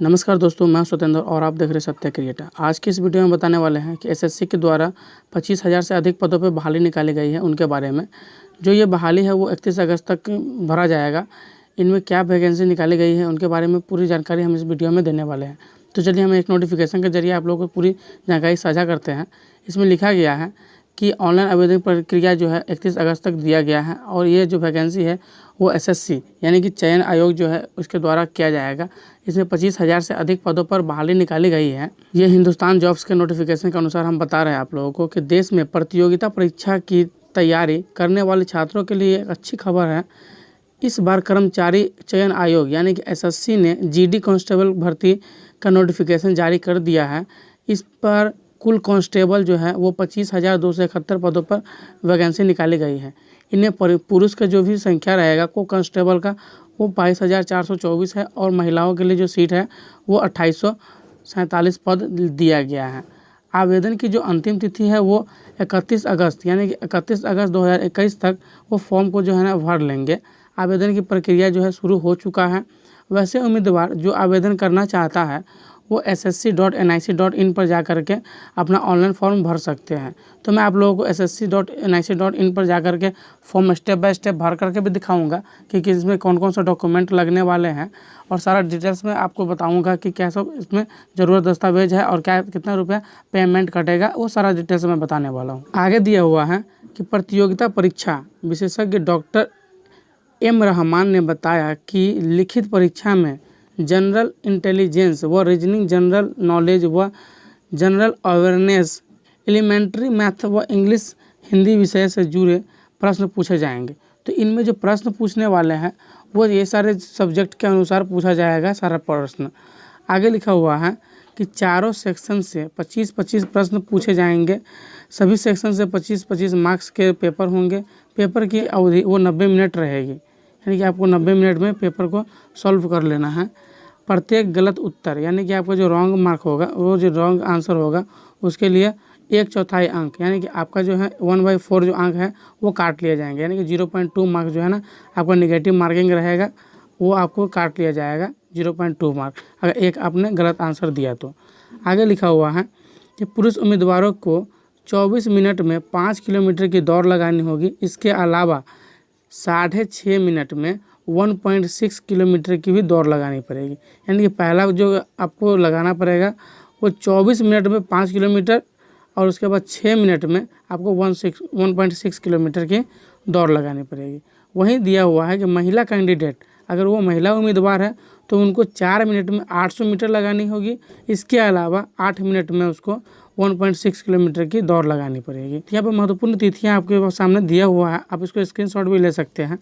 नमस्कार दोस्तों, मैं सत्येंद्र और आप देख रहे हैं सत्य क्रिएटर। आज की इस वीडियो में बताने वाले हैं कि एसएससी के द्वारा 25,000 से अधिक पदों पर बहाली निकाली गई है, उनके बारे में। जो ये बहाली है वो 31 अगस्त तक भरा जाएगा। इनमें क्या वैकेंसी निकाली गई है उनके बारे में पूरी जानकारी हम इस वीडियो में देने वाले हैं। तो चलिए हम एक नोटिफिकेशन के जरिए आप लोगों को पूरी जानकारी साझा करते हैं। इसमें लिखा गया है कि ऑनलाइन आवेदन प्रक्रिया जो है 31 अगस्त तक दिया गया है और ये जो वैकेंसी है वो एसएससी यानी कि चयन आयोग जो है उसके द्वारा किया जाएगा। इसमें 25,000 से अधिक पदों पर बहाली निकाली गई है। ये हिंदुस्तान जॉब्स के नोटिफिकेशन के अनुसार हम बता रहे हैं आप लोगों को कि देश में प्रतियोगिता परीक्षा की तैयारी करने वाले छात्रों के लिए एक अच्छी खबर है। इस बार कर्मचारी चयन आयोग यानी कि एसएससी ने जीडी कांस्टेबल भर्ती का नोटिफिकेशन जारी कर दिया है। इस पर कुल कांस्टेबल जो है वो 25,271 पदों पर वैकेंसी निकाली गई है। इनमें पुरुष का जो भी संख्या रहेगा को कांस्टेबल का वो 22,424 है और महिलाओं के लिए जो सीट है वो 2,847 पद दिया गया है। आवेदन की जो अंतिम तिथि है वो 31 अगस्त यानी कि 31 अगस्त 2021 तक वो फॉर्म को जो है ना भर लेंगे। आवेदन की प्रक्रिया जो है शुरू हो चुका है। वैसे उम्मीदवार जो आवेदन करना चाहता है वो ssc.nic.in पर जा कर के अपना ऑनलाइन फॉर्म भर सकते हैं। तो मैं आप लोगों को ssc.nic.in पर जा कर के फॉर्म स्टेप बाय स्टेप भर करके भी दिखाऊंगा कि इसमें कौन कौन सा डॉक्यूमेंट लगने वाले हैं और सारा डिटेल्स में आपको बताऊंगा कि क्या सब इसमें ज़रूरत दस्तावेज है और क्या कितना रुपया पेमेंट कटेगा, वो सारा डिटेल्स मैं बताने वाला हूँ। आगे दिया हुआ है कि प्रतियोगिता परीक्षा विशेषज्ञ डॉक्टर एम रहमान ने बताया कि लिखित परीक्षा में जनरल इंटेलिजेंस व रीजनिंग, जनरल नॉलेज व जनरल अवेयरनेस, एलिमेंट्री मैथ व इंग्लिश हिंदी विषय से जुड़े प्रश्न पूछे जाएंगे। तो इनमें जो प्रश्न पूछने वाले हैं वो ये सारे सब्जेक्ट के अनुसार पूछा जाएगा सारा प्रश्न। आगे लिखा हुआ है कि चारों सेक्शन से 25-25 प्रश्न पूछे जाएंगे। सभी सेक्शन से 25-25 मार्क्स के पेपर होंगे। पेपर की अवधि वो 90 मिनट रहेगी यानी कि आपको 90 मिनट में पेपर को सॉल्व कर लेना है। प्रत्येक गलत उत्तर यानी कि आपका जो रॉन्ग मार्क होगा, वो जो रॉन्ग आंसर होगा उसके लिए 1/4 अंक यानी कि आपका जो है 1/4 जो अंक है वो काट लिए जाएंगे। यानी कि 0.2 मार्क्स जो है ना आपका निगेटिव मार्किंग रहेगा, वो आपको काट लिया जाएगा 0.2 मार्क अगर एक आपने गलत आंसर दिया तो। आगे लिखा हुआ है कि पुरुष उम्मीदवारों को 24 मिनट में 5 किलोमीटर की दौड़ लगानी होगी। इसके अलावा 6.5 मिनट में 1.6 किलोमीटर की भी दौड़ लगानी पड़ेगी। यानी कि पहला जो आपको लगाना पड़ेगा वो 24 मिनट में 5 किलोमीटर और उसके बाद 6 मिनट में आपको 1.6 किलोमीटर की दौड़ लगानी पड़ेगी। वहीं दिया हुआ है कि महिला कैंडिडेट अगर वो महिला उम्मीदवार है तो उनको 4 मिनट में 800 मीटर लगानी होगी। इसके अलावा 8 मिनट में उसको 1.6 किलोमीटर की दौड़ लगानी पड़ेगी। यहाँ पर महत्वपूर्ण तिथियाँ आपके सामने दिया हुआ है, आप इसको स्क्रीनशॉट भी ले सकते हैं।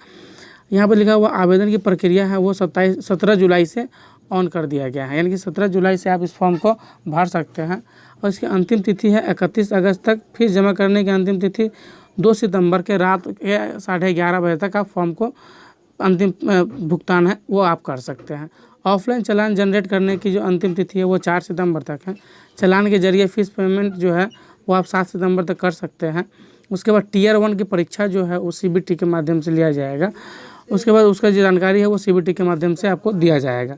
यहाँ पर लिखा हुआ आवेदन की प्रक्रिया है वो 17 जुलाई से ऑन कर दिया गया है। यानी कि 17 जुलाई से आप इस फॉर्म को भर सकते हैं और इसकी अंतिम तिथि है 31 अगस्त तक। फीस जमा करने की अंतिम तिथि 2 सितंबर के रात के 11:30 बजे तक आप फॉर्म को अंतिम भुगतान है वो आप कर सकते हैं। ऑफलाइन चालान जनरेट करने की जो अंतिम तिथि है वो 4 सितंबर तक है। चालान के जरिए फीस पेमेंट जो है वो आप 7 सितंबर तक कर सकते हैं। उसके बाद टियर 1 की परीक्षा जो है वो सीबीटी के माध्यम से लिया जाएगा। उसके बाद उसका जो जानकारी है वो सीबीटी के माध्यम से आपको दिया जाएगा।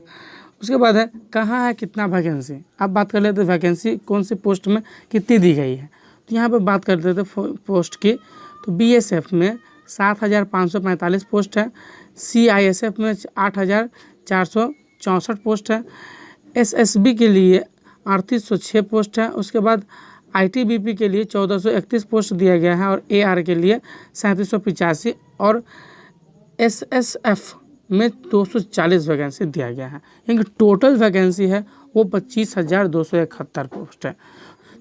उसके बाद है कहाँ है कितना वैकेंसी। अब बात कर लेते वैकेंसी कौन सी पोस्ट में कितनी दी गई है। तो यहाँ पर बात करते थे पोस्ट की, तो बीएसएफ में 7,545 पोस्ट है। सीआईएसएफ में 8,464 पोस्ट है। एसएसबी के लिए 3,806 पोस्ट है। उसके बाद आईटीबीपी के लिए 1,431 पोस्ट दिया गया है और एआर के लिए 3,785 और एसएसएफ में 240 वैकेंसी दिया गया है। यानी कि टोटल वैकेंसी है वो 25,271 पोस्ट है।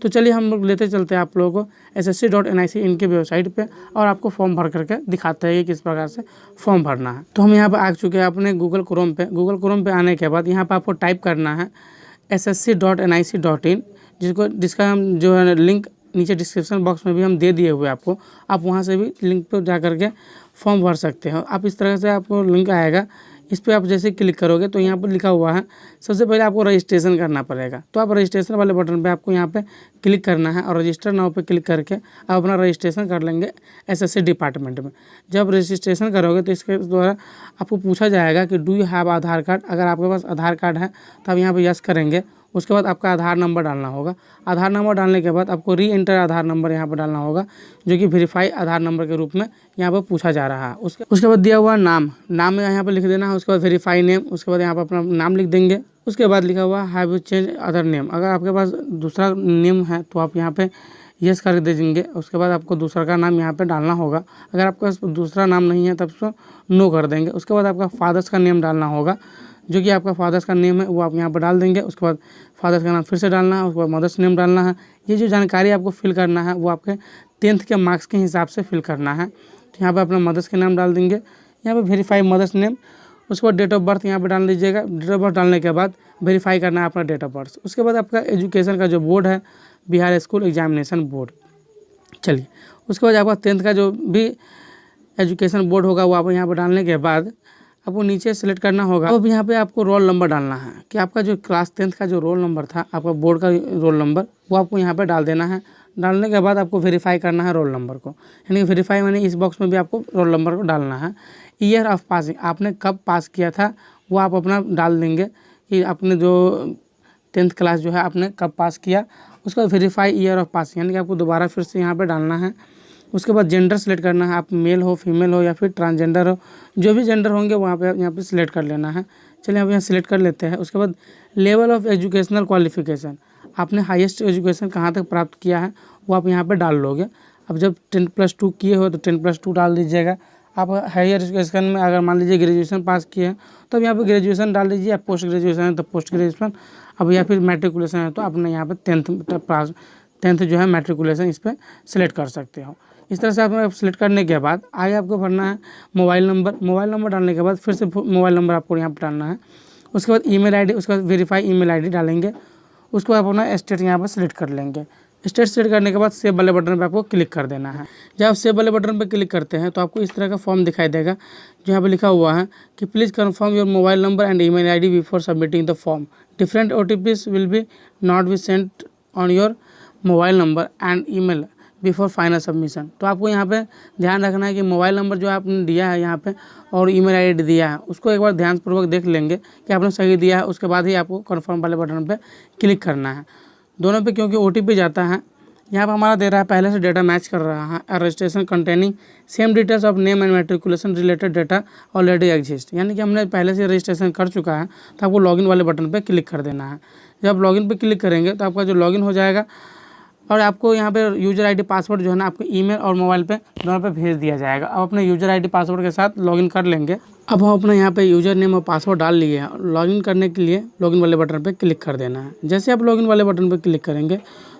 तो चलिए हम लोग लेते चलते हैं आप लोगों को ssc.nic इनके वेबसाइट पे और आपको फॉर्म भर करके दिखाते हैं कि किस प्रकार से फॉर्म भरना है। तो हम यहाँ पर आ चुके हैं अपने गूगल क्रोम पे आने के बाद यहाँ पर आपको टाइप करना है ssc.nic.in, जिसका हम जो है लिंक नीचे डिस्क्रिप्शन बॉक्स में भी हम दे दिए हुए आपको। आप वहाँ से भी लिंक पर जा करके फॉर्म भर सकते हो। आप इस तरह से आपको लिंक आएगा, इस पर आप जैसे क्लिक करोगे तो यहाँ पर लिखा हुआ है, सबसे पहले आपको रजिस्ट्रेशन करना पड़ेगा। तो आप रजिस्ट्रेशन वाले बटन पे आपको यहाँ पे क्लिक करना है और रजिस्टर नाउ पे क्लिक करके आप अपना रजिस्ट्रेशन कर लेंगे एसएससी डिपार्टमेंट में। जब रजिस्ट्रेशन करोगे तो इसके द्वारा आपको पूछा जाएगा कि do you have Aadhaar card. अगर आपके पास आधार कार्ड है तो आप यहाँ पर यस करेंगे। उसके बाद आपका आधार नंबर डालना होगा। आधार नंबर डालने के बाद आपको री एंटर आधार नंबर यहाँ पर डालना होगा, जो कि वेरीफाई आधार नंबर के रूप में यहाँ पर पूछा जा रहा है। उसके बाद दिया हुआ नाम में यहाँ पर लिख देना है। उसके बाद वेरीफाई नेम, उसके बाद यहाँ पर अपना नाम लिख देंगे। उसके बाद लिखा हुआ have you change other name. अगर आपके पास दूसरा नेम है तो आप यहाँ पे यस कर दीजिएंगे। उसके बाद आपको दूसरा का नाम यहाँ पे डालना होगा। अगर आपके पास दूसरा नाम नहीं है तब उसको नो कर देंगे। उसके बाद आपका फादर्स का नेम डालना होगा, जो कि आपका फादर्स का नेम है वो आप यहाँ पर डाल देंगे। उसके बाद फादर्स का नाम फिर से डालना है। उसके बाद मदर्स नेम डालना है। ये जो जानकारी आपको फिल करना है वो आपके 10th के मार्क्स के हिसाब से फिल करना है। तो यहाँ पर अपना मदर्स के नाम डाल देंगे। यहाँ पर वेरीफाई मदर्स नेम। उसके बाद डेट ऑफ बर्थ यहाँ पर डाल दीजिएगा। डेट ऑफ बर्थ डालने के बाद वेरीफाई करना है अपना डेट ऑफ बर्थ। उसके बाद आपका एजुकेशन का जो बोर्ड है बिहार स्कूल एग्जामिनेशन बोर्ड। चलिए, उसके बाद आपका 10th का जो भी एजुकेशन बोर्ड होगा वो आप यहाँ पर डालने के बाद आपको नीचे सेलेक्ट करना होगा। अब यहाँ पे आपको रोल नंबर डालना है कि आपका जो क्लास 10th का जो रोल नंबर था, आपका बोर्ड का रोल नंबर, वो आपको यहाँ पे डाल देना है। डालने के बाद आपको वेरीफाई करना है रोल नंबर को, यानी कि वेरीफाई मैंने इस बॉक्स में भी आपको रोल नंबर को डालना है। ईयर ऑफ पासिंग, आपने कब पास किया था वो आप अपना डाल देंगे कि आपने जो 10th क्लास जो है आपने कब पास किया। उसके बाद वेरीफाई ईयर ऑफ पासिंग, यानी कि आपको दोबारा फिर से यहाँ पर डालना है। उसके बाद जेंडर सेलेक्ट करना है, आप मेल हो, फीमेल हो या फिर ट्रांसजेंडर हो, जो भी जेंडर होंगे वहाँ पे यहाँ पे सिलेक्ट कर लेना है। चलिए आप यहाँ सिलेक्ट कर लेते हैं। उसके बाद लेवल ऑफ एजुकेशनल क्वालिफिकेशन, आपने हाईएस्ट एजुकेशन कहाँ तक प्राप्त किया है वो आप यहाँ पे डाल लोगे। अब जब 10+2 किए हो तो 10+2 डाल दीजिएगा। आप हायर एजुकेशन में अगर मान लीजिए ग्रेजुएशन पास किए हैं तो अब यहाँ पर ग्रेजुएशन डाल दीजिए। या पोस्ट ग्रेजुएशन है तो पोस्ट ग्रेजुएशन, अब या फिर मैट्रिकुलेशन है तो आपने यहाँ पर 10th जो है मैट्रिकुलेशन इस पर सिलेक्ट कर सकते हो। इस तरह से आप सेलेक्ट करने के बाद आगे आपको भरना है मोबाइल नंबर। मोबाइल नंबर डालने के बाद फिर से मोबाइल नंबर आपको यहाँ पर डालना है। उसके बाद ईमेल आईडी, उसके बाद वेरीफाई ईमेल आईडी डालेंगे। उसको आप अपना स्टेट यहाँ पर सिलेक्ट कर लेंगे। स्टेट सेलेक्ट करने के बाद सेव वाले बटन पर आपको क्लिक कर देना है। जब आप सेव वाले बटन पर क्लिक करते हैं तो आपको इस तरह का फॉर्म दिखाई देगा, जो यहाँ पर लिखा हुआ है कि please confirm your mobile number and email ID before submitting the form. Different OTPs will be not be sent on your mobile number and email before final submission. तो आपको यहाँ पे ध्यान रखना है कि मोबाइल नंबर जो आपने दिया है यहाँ पे और ईमेल आईडी दिया है उसको एक बार ध्यानपूर्वक देख लेंगे कि आपने सही दिया है। उसके बाद ही आपको कन्फर्म वाले बटन पे क्लिक करना है दोनों पे, क्योंकि OTP जाता है। यहाँ पर हमारा दे रहा है पहले से डेटा मैच कर रहा है। Registration containing same details of name and matriculation related data already exist, यानी कि हमने पहले से रजिस्ट्रेशन कर चुका है। तो आपको लॉगिन वाले बटन पर क्लिक कर देना है। जब लॉगिन पर क्लिक करेंगे तो आपका जो लॉगिन हो जाएगा और आपको यहाँ पे यूज़र आईडी पासवर्ड जो है ना आपके ईमेल और मोबाइल पे दोनों पे भेज दिया जाएगा। अब अपने यूज़र आईडी पासवर्ड के साथ लॉगिन कर लेंगे। अब हम अपने यहाँ पे यूज़र नेम और पासवर्ड डाल लिए हैं। लॉगिन करने के लिए लॉगिन वाले बटन पे क्लिक कर देना है। जैसे आप लॉगिन वाले बटन पे क्लिक करेंगे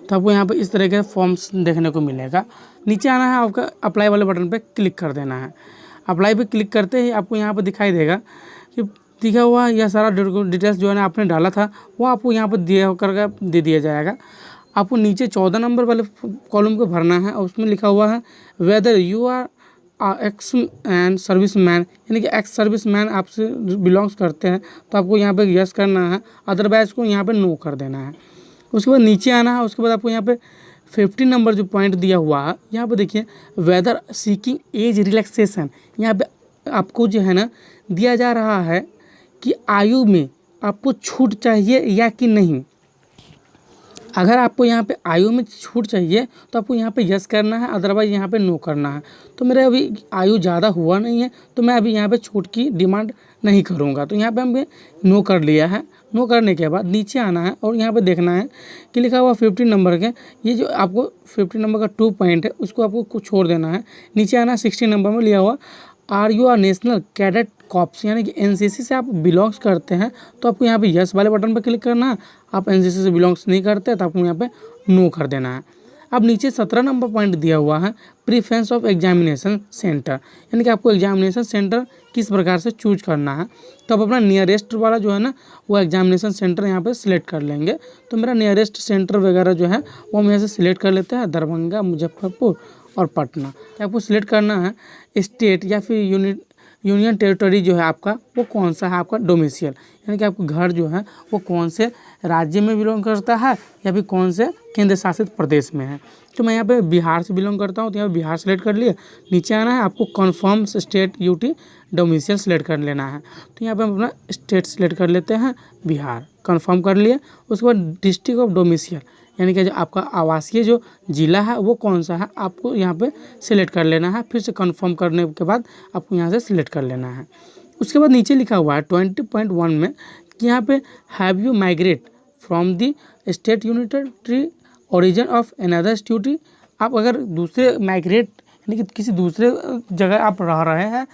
तो आपको यहाँ पे इस तरह के फॉर्म्स देखने को मिलेगा। नीचे आना है, आपका अप्लाई वाले बटन पर क्लिक कर देना है। अप्लाई पर क्लिक करते ही आपको यहाँ पर दिखाई देगा कि दिखा हुआ यह सारा डिटेल्स जो है ना आपने डाला था वो आपको यहाँ पर दिया होकर दे दिया जाएगा। आपको नीचे 14 नंबर वाले कॉलम को भरना है और उसमें लिखा हुआ है whether you are ex and service man, यानी कि एक्स सर्विस मैन आपसे बिलोंग्स करते हैं तो आपको यहाँ पे यस करना है, अदरवाइज को यहाँ पे नो कर देना है। उसके बाद नीचे आना है। उसके बाद आपको यहाँ पे 15 नंबर जो पॉइंट दिया हुआ है यहाँ पे देखिए वेदर सीकिंग एज रिलैक्सेशन, यहाँ पे आपको जो है ना दिया जा रहा है कि आयु में आपको छूट चाहिए या कि नहीं। अगर आपको यहाँ पे आयु में छूट चाहिए तो आपको यहाँ पे यस करना है, अदरवाइज यहाँ पे नो करना है। तो मेरा अभी आयु ज़्यादा हुआ नहीं है तो मैं अभी यहाँ पे छूट की डिमांड नहीं करूँगा, तो यहाँ पे हमने नो कर लिया है। नो करने के बाद नीचे आना है और यहाँ पे देखना है कि लिखा हुआ 15 नंबर के, ये जो आपको 15 नंबर का 2 पॉइंट है उसको आपको कुछ छोड़ देना है। नीचे आना 16 नंबर में लिया हुआ are you are national cadet corps, यानी कि NCC से आप बिलोंग्स करते हैं तो आपको यहाँ पे यस वाले बटन पर क्लिक करना है। आप NCC से बिलोंग्स नहीं करते तो आपको यहाँ पे नो कर देना है। अब नीचे 17 नंबर पॉइंट दिया हुआ है प्रीफरेंस ऑफ एग्जामिनेशन सेंटर, यानी कि आपको एग्जामिनेशन सेंटर किस प्रकार से चूज करना है। तो आप अपना नियरेस्ट वाला जो है ना वो एग्जामिनेशन सेंटर यहाँ पे सिलेक्ट कर लेंगे। तो मेरा नियरेस्ट सेंटर वगैरह जो है वो हम यहाँ से सिलेक्ट कर लेते हैं, दरभंगा, मुजफ्फरपुर और पटना। तो आपको सिलेक्ट करना है स्टेट या फिर यूनियन टेरिटरी जो है आपका वो कौन सा है आपका डोमिसाइल, यानी कि आपका घर जो है वो कौन से राज्य में बिलोंग करता है या फिर कौन से केंद्र शासित प्रदेश में है। तो मैं यहाँ पे बिहार से बिलोंग करता हूँ, तो यहाँ बिहार सेलेक्ट कर लिए। नीचे आना है आपको confirm state UT domicile select कर लेना है। तो यहाँ पे हम अपना स्टेट सेलेक्ट कर लेते हैं बिहार, कन्फर्म कर लिए। उसके बाद डिस्ट्रिक्ट ऑफ डोमिसाइल यानी कि जो आपका आवासीय जो जिला है वो कौन सा है आपको यहाँ पे सिलेक्ट कर लेना है। फिर से कंफर्म करने के बाद आपको यहाँ से सिलेक्ट कर लेना है। उसके बाद नीचे लिखा हुआ है 20.1 में कि यहाँ पे have you migrate from the state unitary origin of another state. आप अगर दूसरे माइग्रेट यानी कि किसी दूसरे जगह आप रह रहे हैं,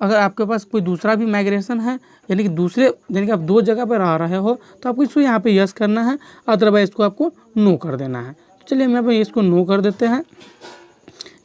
अगर आपके पास कोई दूसरा भी माइग्रेशन है यानी कि दूसरे यानी कि आप दो जगह पर रह रहे हो तो आपको इसको यहाँ पे यस करना है, अदरवाइज इसको आपको नो कर देना है। तो चलिए हम यहाँ पे इसको नो कर देते हैं।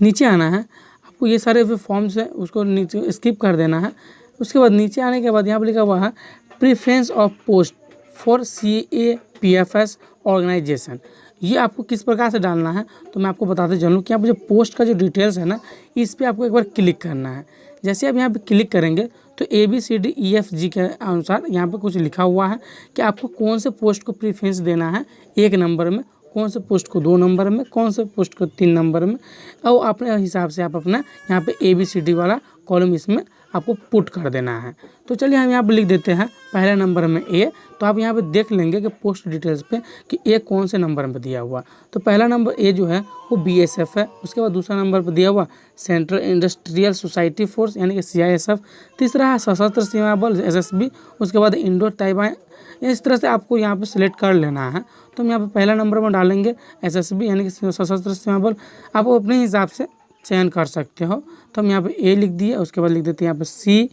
नीचे आना है, आपको ये सारे जो फॉर्म्स है उसको नीचे स्किप कर देना है। उसके बाद नीचे आने के बाद यहाँ पर लिखा हुआ है preference of post for CAPFS organisation. ये आपको किस प्रकार से डालना है तो मैं आपको बताते चलूँ कि यहाँ पर जो पोस्ट का जो डिटेल्स है ना, इस पर आपको एक बार क्लिक करना है। जैसे आप यहाँ पे क्लिक करेंगे तो ABCDEFG के अनुसार यहाँ पे कुछ लिखा हुआ है कि आपको कौन से पोस्ट को प्रीफरेंस देना है 1 नंबर में, कौन से पोस्ट को 2 नंबर में, कौन से पोस्ट को 3 नंबर में, और अपने हिसाब से आप अपना यहाँ पे ABCD वाला कॉलम इसमें आपको पुट कर देना है। तो चलिए हम यहाँ पे लिख देते हैं पहले नंबर में A। तो आप यहाँ पे देख लेंगे कि पोस्ट डिटेल्स पे कि A कौन से नंबर में दिया हुआ। तो पहला नंबर A जो है वो BSF है। उसके बाद दूसरा नंबर पर दिया हुआ सेंट्रल इंडस्ट्रियल सोसाइटी फोर्स यानी कि CISF। तीसरा है सशस्त्र सीमा बल SSB। उसके बाद इंडो ताइवान। इस तरह से आपको यहाँ पे सिलेक्ट कर लेना है। तो हम यहाँ पे पहला नंबर में डालेंगे SSB यानी कि सशस्त्र सीमा बल। आप अपने हिसाब से चयन कर सकते हो। तो हम यहाँ पे A लिख दिए, उसके बाद लिख देते हैं यहाँ पे C,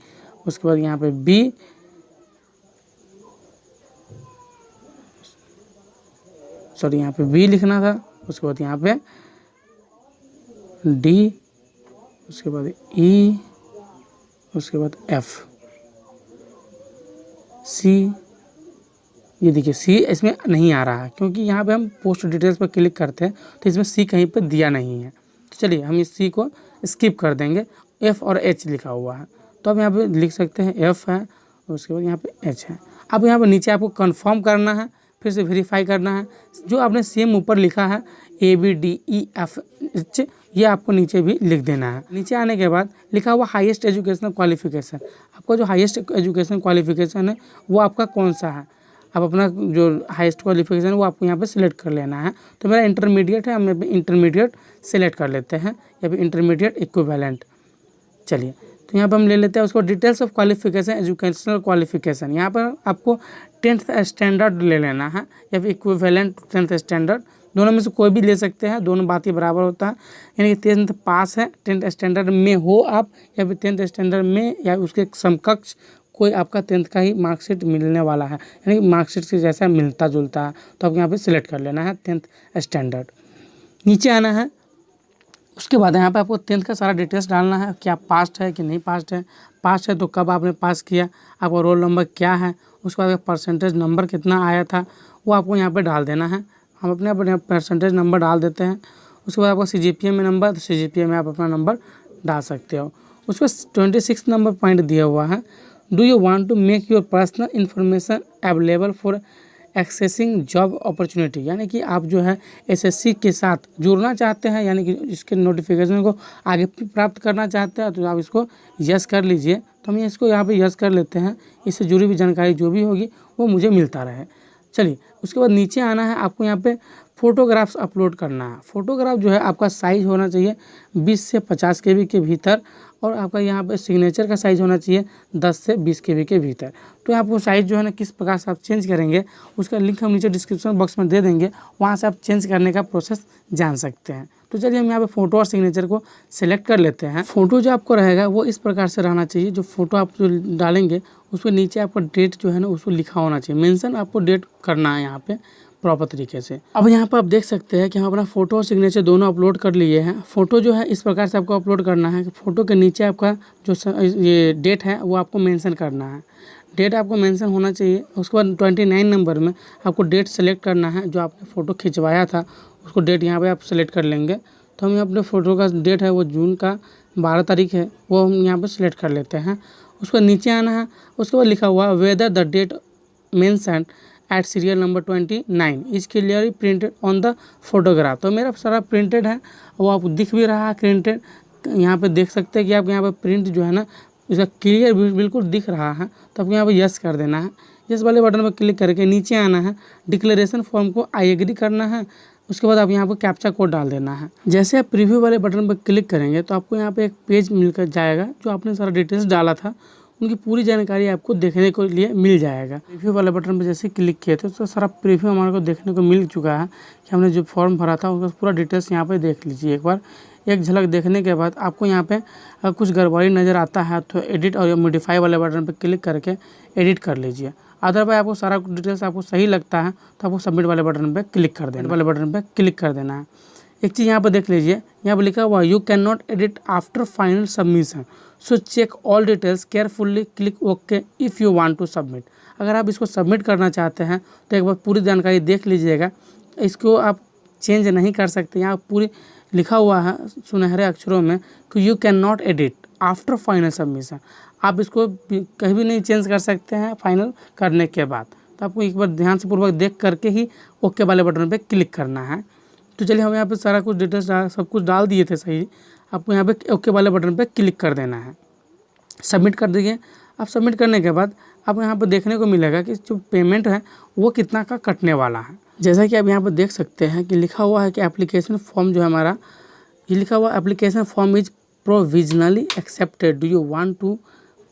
उसके बाद यहाँ पे B, सॉरी यहाँ पे B लिखना था, उसके बाद यहाँ पे D, उसके बाद E, उसके बाद F, C। ये देखिए C इसमें नहीं आ रहा है क्योंकि यहाँ पे हम पोस्ट डिटेल्स पर क्लिक करते हैं तो इसमें C कहीं पे दिया नहीं है। तो चलिए हम इस C को स्किप कर देंगे। F और H लिखा हुआ है तो अब यहाँ पे लिख सकते हैं F है, उसके बाद यहाँ पे H है। अब यहाँ पे नीचे आपको कंफर्म करना है, फिर से वेरीफाई करना है। जो आपने सेम ऊपर लिखा है ABDEFH, ये आपको नीचे भी लिख देना है। नीचे आने के बाद लिखा हुआ हाईएस्ट एजुकेशनल क्वालिफिकेशन। आपका जो हाईएस्ट एजुकेशन क्वालिफिकेशन है वो आपका कौन सा है, आप अपना जो हाईएस्ट क्वालिफिकेशन वो आपको यहाँ पे सिलेक्ट कर लेना है। तो मेरा इंटरमीडिएट है, हम यहाँ पे इंटरमीडिएट सेलेक्ट कर लेते हैं या फिर इंटरमीडिएट इक्विवेलेंट। चलिए तो यहाँ पर हम ले लेते हैं उसको details of qualification educational qualification. यहाँ पर आपको 10th स्टैंडर्ड ले लेना है या फिर इक्विवेलेंट 10th स्टैंडर्ड, दोनों में से कोई भी ले सकते हैं, दोनों बात ही बराबर होता है। यानी कि 10th पास है, 10th स्टैंडर्ड में हो आप या फिर 10th स्टैंडर्ड में या उसके समकक्ष कोई आपका 10th का ही मार्कशीट मिलने वाला है, यानी कि मार्कशीट से जैसा मिलता जुलता है, तो आप यहाँ पे सिलेक्ट कर लेना है 10th स्टैंडर्ड। नीचे आना है, उसके बाद यहाँ पे आपको 10th का सारा डिटेल्स डालना है कि आप पास्ट है कि नहीं पास्ट है। पास्ट है तो कब आपने पास किया, आपका रोल नंबर क्या है, उसके बाद परसेंटेज नंबर कितना आया था वो आपको यहाँ पे डाल देना है। हम अपने परसेंटेज नंबर डाल देते हैं। उसके बाद आपका CGPA में नंबर, तो CGPA में आप अपना नंबर डाल सकते हो। उसके बाद 26 नंबर पॉइंट दिया हुआ है, do you want to make your personal information available for accessing job opportunity. यानी कि आप जो है SSC के साथ जुड़ना चाहते हैं, यानी कि इसके नोटिफिकेशन को आगे प्राप्त करना चाहते हैं, तो आप इसको यस कर लीजिए। तो हम इसको यहाँ पे यस कर लेते हैं, इससे जुड़ी हुई जानकारी जो भी होगी वो मुझे मिलता रहे। चलिए उसके बाद नीचे आना है, आपको यहाँ पे फ़ोटोग्राफ्स अपलोड करना है। फ़ोटोग्राफ जो है आपका साइज़ होना चाहिए 20 से 50 KB के भीतर, और आपका यहाँ पे सिग्नेचर का साइज़ होना चाहिए 10 से 20 KB के भीतर। तो आपको साइज़ जो है ना किस प्रकार से आप चेंज करेंगे उसका लिंक हम नीचे डिस्क्रिप्शन बॉक्स में दे देंगे, वहाँ से आप चेंज करने का प्रोसेस जान सकते हैं। तो चलिए हम यहाँ पे फ़ोटो और सिग्नेचर को सिलेक्ट कर लेते हैं। फ़ोटो जो आपको रहेगा वो इस प्रकार से रहना चाहिए, जो फ़ोटो आप जो डालेंगे उस पर नीचे आपका डेट जो है ना उसको लिखा होना चाहिए, मेंशन आपको डेट करना है यहाँ पे प्रॉपर तरीके से। अब यहाँ पर आप देख सकते हैं कि हम अपना फ़ोटो और सिग्नेचर दोनों अपलोड कर लिए हैं। फ़ोटो जो है इस प्रकार से आपको अपलोड करना है कि फ़ोटो के नीचे आपका जो ये डेट है वो आपको मेंशन करना है, डेट आपको मेंशन होना चाहिए। उसके बाद 29 नंबर में आपको डेट सेलेक्ट करना है, जो आपने फ़ोटो खिंचवाया था उसको डेट यहाँ पे आप सेलेक्ट कर लेंगे। तो हम अपने फ़ोटो का डेट है वो जून का 12 तारीख है वो हम यहाँ पर सिलेक्ट कर लेते हैं। उसको नीचे आना है, उसके बाद लिखा हुआ whether the date mention at serial number 29 is clearly printed on the photograph. तो मेरा सारा प्रिंटेड है, वो आपको दिख भी रहा है प्रिंटेड। यहाँ पे देख सकते हैं कि आप यहाँ पे प्रिंट जो है ना इसका क्लियर बिल्कुल दिख रहा है। तो आपको यहाँ पे यस कर देना है। यस वाले बटन पर क्लिक करके नीचे आना है, डिक्लेरेशन फॉर्म को आई एग्री करना है। उसके बाद आप यहाँ पर कैप्चा कोड डाल देना है। जैसे आप प्रीव्यू वाले बटन पर क्लिक करेंगे तो आपको यहाँ पे एक पेज मिलकर जाएगा, जो आपने सारा डिटेल्स डाला था उनकी पूरी जानकारी आपको देखने को लिए मिल जाएगा। प्रीव्यू वाले बटन पर जैसे क्लिक किए थे तो सारा प्रीव्यू हमारे को देखने को मिल चुका है कि हमने जो फॉर्म भरा था उसका पूरा डिटेल्स यहाँ पे देख लीजिए एक बार। एक झलक देखने के बाद आपको यहाँ पे अगर कुछ गड़बड़ी नज़र आता है तो एडिट और मॉडिफाई वाले बटन पर क्लिक करके एडिट कर लीजिए। अदरवाइज आपको सारा डिटेल्स आपको सही लगता है तो आपको सबमिट वाले बटन पर क्लिक कर देना है। एक चीज़ यहाँ पर देख लीजिए, यहाँ पर लिखा हुआ you can not edit after final submission, so check all details carefully, click okay if you want to submit. अगर आप इसको सबमिट करना चाहते हैं तो एक बार पूरी जानकारी देख लीजिएगा। इसको आप चेंज नहीं कर सकते। यहाँ पूरी लिखा हुआ है सुनहरे अक्षरों में कि you can not edit after final submission. आप इसको कहीं भी नहीं चेंज कर सकते हैं फाइनल करने के बाद। तो आपको एक बार ध्यान से पूर्वक देख करके ही ओके वाले बटन पर क्लिक करना है। तो चलिए हम यहाँ पे सारा कुछ डिटेल्स सब कुछ डाल दिए थे सही। आपको यहाँ पे ओके वाले बटन पे क्लिक कर देना है, सबमिट कर दीजिए। आप सबमिट करने के बाद आपको यहाँ पर देखने को मिलेगा कि जो पेमेंट है वो कितना का कटने वाला है। जैसा कि आप यहाँ पर देख सकते हैं कि लिखा हुआ है कि एप्लीकेशन फॉर्म जो है हमारा, ये लिखा हुआ application form is provisionally accepted, do you want to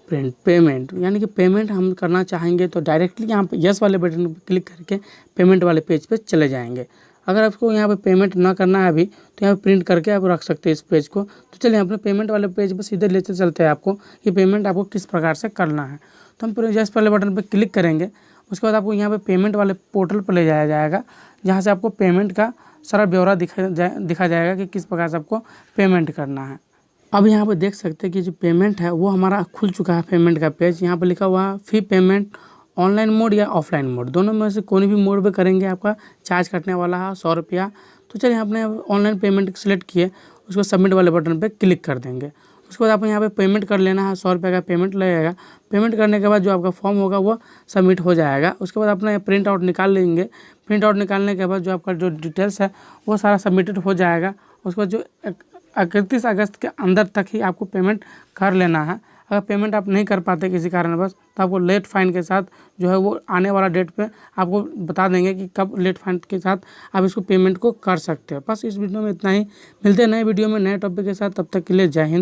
print payment, यानी कि पेमेंट हम करना चाहेंगे तो डायरेक्टली यहाँ पे यस वाले बटन पर क्लिक करके पेमेंट वाले पेज पे चले जाएंगे। अगर आपको यहाँ पे पेमेंट ना करना है अभी तो यहाँ पे प्रिंट करके आप रख सकते हैं इस पेज को। तो चलिए अपने पेमेंट वाले पेज पर सीधे लेते चलते हैं आपको कि पेमेंट आपको किस प्रकार से करना है। तो हम यस वाले बटन पर क्लिक करेंगे। उसके बाद आपको यहाँ पे पेमेंट वाले पोर्टल पर ले जाया जाएगा, जहाँ से आपको पेमेंट का सारा ब्यौरा दिखा जाएगा कि किस प्रकार से आपको पेमेंट करना है। अब यहाँ पर देख सकते हैं कि जो पेमेंट है वो हमारा खुल चुका है। पेमेंट का पेज यहाँ पर लिखा हुआ है फी पेमेंट ऑनलाइन मोड या ऑफलाइन मोड, दोनों में से कोई भी मोड पे करेंगे आपका चार्ज कटने वाला है 100 रुपया। तो चलिए आपने ऑनलाइन पेमेंट सेलेक्ट किए, उसको सबमिट वाले बटन पे क्लिक कर देंगे। उसके बाद आपको यहाँ पे पेमेंट कर लेना है, 100 रुपये का पेमेंट लगेगा। पेमेंट करने के बाद जो आपका फॉर्म होगा वो सबमिट हो जाएगा। उसके बाद अपना प्रिंट आउट निकाल लेंगे। प्रिंट आउट निकालने के बाद जो आपका जो डिटेल्स है वो सारा सबमिटेड हो जाएगा। उसके बाद जो 31 अगस्त के अंदर तक ही आपको पेमेंट कर लेना है। अगर पेमेंट आप नहीं कर पाते किसी कारणवश तो आपको लेट फाइन के साथ जो है वो आने वाला डेट पे आपको बता देंगे कि कब लेट फाइन के साथ आप इसको पेमेंट को कर सकते हो। बस इस वीडियो में इतना ही, मिलते हैं नए वीडियो में नए टॉपिक के साथ। तब तक के लिए जय हिंद।